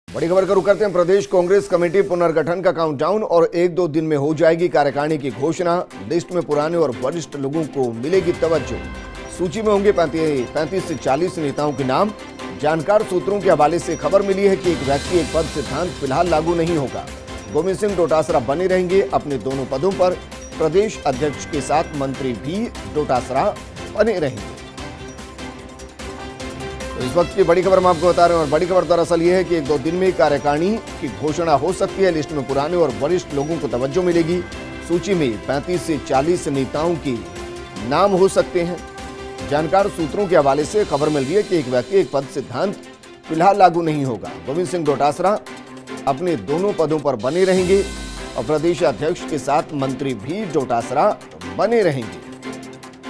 बड़ी खबर का रुख करते हैं। प्रदेश कांग्रेस कमेटी पुनर्गठन का काउंटडाउन और 1-2 दिन में हो जाएगी कार्यकारिणी की घोषणा। लिस्ट में पुराने और वरिष्ठ लोगों को मिलेगी तवज्जो। सूची में होंगे 35 से 40 नेताओं के नाम। जानकार सूत्रों के हवाले से खबर मिली है कि एक व्यक्ति एक पद सिद्धांत फिलहाल लागू नहीं होगा। गोविंद सिंह डोटासरा बने रहेंगे अपने दोनों पदों पर। प्रदेश अध्यक्ष के साथ मंत्री भी डोटासरा बने रहेंगे। इस वक्त की बड़ी खबर हम आपको बता रहे हैं और बड़ी खबर दरअसल ये है कि 1-2 दिन में कार्यकारिणी की घोषणा हो सकती है। लिस्ट में पुराने और वरिष्ठ लोगों को तवज्जो मिलेगी। सूची में 35 से 40 नेताओं के नाम हो सकते हैं। जानकार सूत्रों के हवाले से खबर मिल रही है कि एक व्यक्ति एक पद सिद्धांत फिलहाल लागू नहीं होगा। गोविंद सिंह डोटासरा अपने दोनों पदों पर बने रहेंगे और प्रदेश अध्यक्ष के साथ मंत्री भी डोटासरा बने रहेंगे।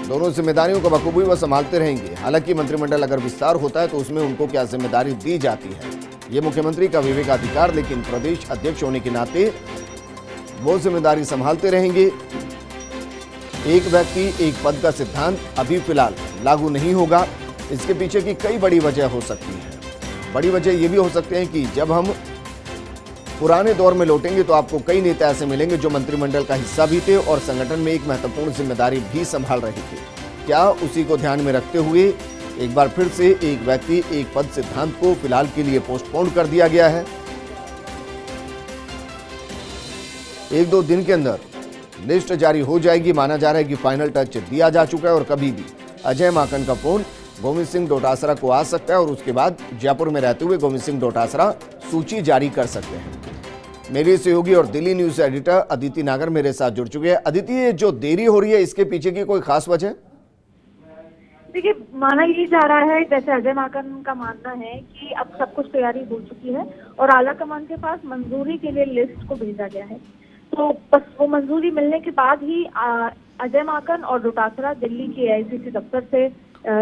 दोनों जिम्मेदारियों को बखूबी वह संभालते रहेंगे। हालांकि मंत्रिमंडल अगर विस्तार होता है तो उसमें उनको क्या जिम्मेदारी दी जाती है, ये मुख्यमंत्री का विवेकाधिकार, लेकिन प्रदेश अध्यक्ष होने के नाते वो जिम्मेदारी संभालते रहेंगे। एक व्यक्ति एक पद का सिद्धांत अभी फिलहाल लागू नहीं होगा। इसके पीछे की कई बड़ी वजह हो सकती है। बड़ी वजह यह भी हो सकते हैं कि जब हम पुराने दौर में लौटेंगे तो आपको कई नेता ऐसे मिलेंगे जो मंत्रिमंडल का हिस्सा भी थे और संगठन में एक महत्वपूर्ण जिम्मेदारी भी संभाल रहे थे। क्या उसी को ध्यान में रखते हुए एक बार फिर से एक व्यक्ति एक पद सिद्धांत को फिलहाल के लिए पोस्टपोन कर दिया गया है? 1-2 दिन के अंदर लिस्ट जारी हो जाएगी। माना जा रहा है कि फाइनल टच दिया जा चुका है और कभी भी अजय माकन का फोन गोविंद सिंह डोटासरा को आ सकता है और उसके बाद जयपुर में रहते हुए गोविंद सिंह डोटासरा सूची जारी कर सकते हैं। मेरी सहयोगी और दिल्ली न्यूज एडिटर अदिति नागर मेरे साथ जुड़ चुके हैं। अदिति, ये जो देरी हो रही है इसके पीछे की कोई खास वजह? देखिए, माना ये जा रहा है, जैसे अजय माकन का मानना है कि अब सब कुछ तैयारी हो चुकी है और आला कमान के पास मंजूरी के लिए लिस्ट को भेजा गया है। तो बस वो मंजूरी मिलने के बाद ही अजय माकन और डोटासरा दिल्ली के एआईसीसी दफ्तर से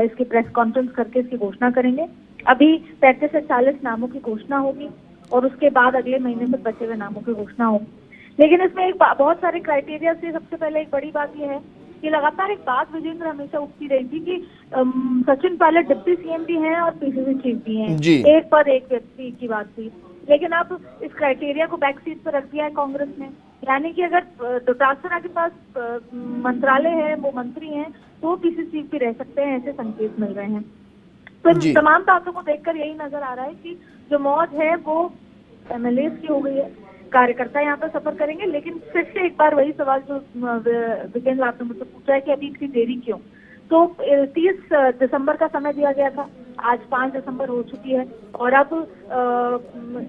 इसकी प्रेस कॉन्फ्रेंस करके इसकी घोषणा करेंगे। अभी 35 से 40 नामों की घोषणा होगी और उसके बाद अगले महीने में बचे हुए नामों की घोषणा होगी। लेकिन इसमें एक बहुत सारे क्राइटेरिया से सबसे पहले एक बड़ी बात यह है कि लगातार एक बात विजेंद्र हमेशा उठती रही थी कि सचिन पायलट डिप्टी सीएम भी हैं और पीसीसी चीफ भी हैं, एक पद एक व्यक्ति की बात थी। लेकिन अब इस क्राइटेरिया को बैक सीट पर रख दिया है कांग्रेस ने, यानी कि अगर डोटासरा के पास मंत्रालय है, वो मंत्री हैं, तो पीसीसी चीफ भी रह सकते हैं, ऐसे संकेत मिल रहे हैं। तो तमाम बातों को देखकर यही नजर आ रहा है कि जो मौज है वो एमएलए की हो गई है। कार्यकर्ता यहाँ पर सफर करेंगे, लेकिन फिर से एक बार वही सवाल जो विकेंद्र आपने मुझसे पूछा है कि अभी इतनी देरी क्यों। तो 30 दिसंबर का समय दिया गया था, आज 5 दिसंबर हो चुकी है और अब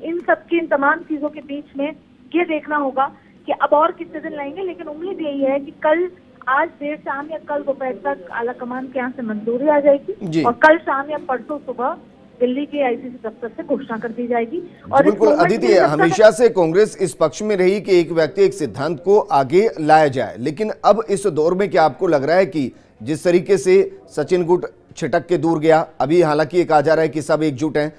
इन सब की इन तमाम चीजों के बीच में ये देखना होगा कि अब और कितने दिन लगेंगे। लेकिन उम्मीद यही है कि कल, आज देर शाम या कल दोपहर तक आला कमान के यहाँ से मंजूरी आ जाएगी और कल शाम या परसों सुबह दिल्ली के आईसीसी दफ्तर से घोषणा कर दी जाएगी। और बिल्कुल अदिति, हमेशा से कांग्रेस इस पक्ष में रही कि एक व्यक्ति एक सिद्धांत को आगे लाया जाए, लेकिन अब इस दौर में क्या आपको लग रहा है कि जिस तरीके से सचिन गुट छिटक के दूर गया, अभी हालांकि ये कहा जा रहा है कि सब एकजुट हैं,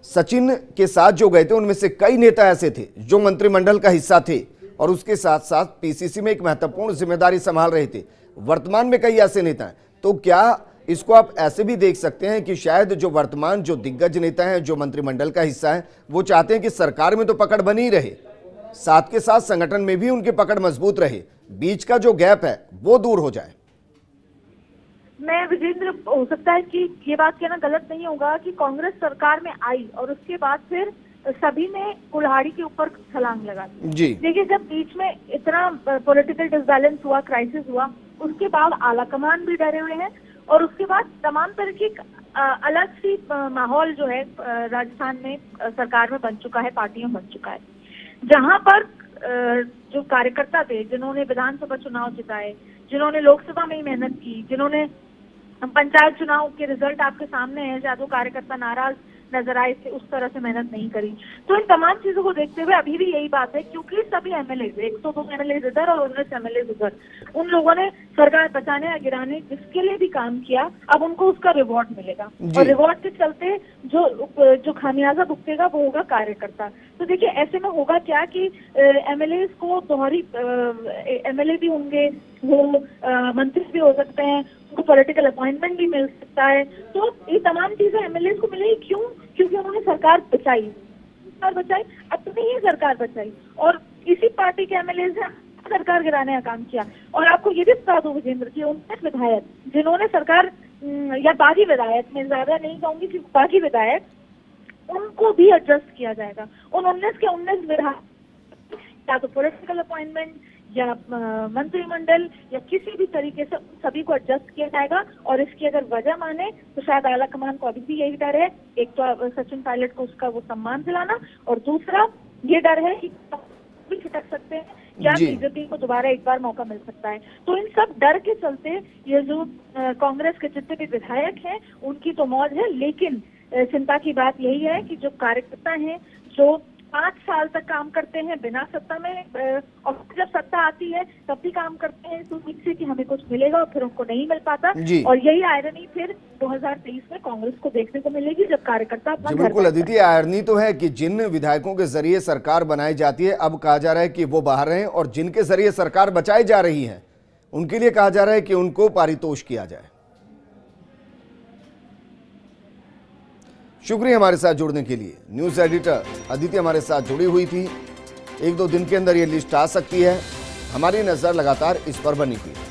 सचिन के साथ जो गए थे उनमें से कई नेता ऐसे थे जो मंत्रिमंडल का हिस्सा थे और उसके साथ साथ पीसीसी में एक महत्वपूर्ण जिम्मेदारी संभाल रहे थे। वर्तमान में कई ऐसे नेता हैं, तो क्या इसको आप ऐसे भी देख सकते हैं कि शायद जो वर्तमान जो दिग्गज नेता हैं, जो मंत्रिमंडल का हिस्सा है, वो चाहते हैं कि सरकार में तो पकड़ बनी रहे, साथ के साथ संगठन में भी उनकी पकड़ मजबूत रहे, बीच का जो गैप है वो दूर हो जाए? मैं विजेंद्र, हो सकता है कि ये बात कहना गलत नहीं होगा कि कांग्रेस सरकार में आई और उसके बाद फिर सभी ने कुल्हाड़ी के ऊपर छलांग लगा दी। देखिए, जब बीच में इतना पॉलिटिकल डिसबैलेंस हुआ, क्राइसिस हुआ, उसके बाद आला कमान भी डरे हुए हैं और उसके बाद तमाम तरह की अलग सी माहौल जो है राजस्थान में सरकार में बन चुका है, पार्टियों बन चुका है, जहां पर जो कार्यकर्ता थे, जिन्होंने विधानसभा चुनाव जिताए, जिन्होंने लोकसभा में ही मेहनत की, जिन्होंने पंचायत चुनाव के रिजल्ट आपके सामने है, शायद वो कार्यकर्ता नाराज नजर आए, उस तरह से मेहनत नहीं करी। तो इन तमाम चीजों को देखते हुए अभी भी यही बात है, क्योंकि सभी एमएलए 102 एमएलए इधर और 19 एमएलए उधर, उन लोगों ने सरकार बचाने या गिराने जिसके लिए भी काम किया, अब उनको उसका रिवॉर्ड मिलेगा और रिवॉर्ड के चलते जो खामियाजा भुगतेगा वो होगा कार्यकर्ता। तो देखिए, ऐसे में होगा क्या कि एमएलए को दोहरी एमएलए भी होंगे, वो मंत्री भी हो सकते हैं, उनको पॉलिटिकल अपॉइंटमेंट भी मिल सकता है। तो ये तमाम चीजें एमएलए को मिलेगी, क्यों? क्योंकि उन्होंने सरकार बचाई। सरकार बचाई, अपनी ही सरकार बचाई और इसी पार्टी के एमएलए से सरकार गिराने का काम किया। और आपको ये भी बता दूं विजेंद्र की 19 विधायक जिन्होंने सरकार या बागी विधायक, मैं ज्यादा नहीं कहूंगी कि बागी विधायक, उनको भी एडजस्ट किया जाएगा। उन 19 के 19 विधायक या तो पॉलिटिकल अपॉइंटमेंट या मंत्रिमंडल या किसी भी तरीके से सभी को एडजस्ट किया जाएगा। और इसकी अगर वजह माने तो शायद आला कमान को अभी भी यही डर है, एक तो सचिन पायलट को उसका वो सम्मान दिलाना और दूसरा ये डर है कि भी छिटक सकते हैं या बीजेपी को दोबारा एक बार मौका मिल सकता है। तो इन सब डर के चलते ये जो कांग्रेस के जितने भी विधायक हैं उनकी तो मौज है, लेकिन चिंता की बात यही है कि जो कार्यकर्ता हैं जो 5 साल तक काम करते हैं बिना सत्ता में और जब सत्ता आती है तब भी काम करते हैं इस उम्मीद से कि हमें कुछ मिलेगा और फिर उनको नहीं मिल पाता। और यही आयरनी फिर 2023 में कांग्रेस को देखने को मिलेगी जब कार्यकर्ता अपना बिल्कुल अदिति, आयरनी तो है कि जिन विधायकों के जरिए सरकार बनाई जाती है अब कहा जा रहा है कि वो बाहर हैं और जिनके जरिए सरकार बचाई जा रही है उनके लिए कहा जा रहा है कि उनको पारितोष किया जाए। शुक्रिया हमारे साथ जुड़ने के लिए। न्यूज एडिटर अदिति हमारे साथ जुड़ी हुई थी। 1-2 दिन के अंदर ये लिस्ट आ सकती है, हमारी नजर लगातार इस पर बनी हुई है।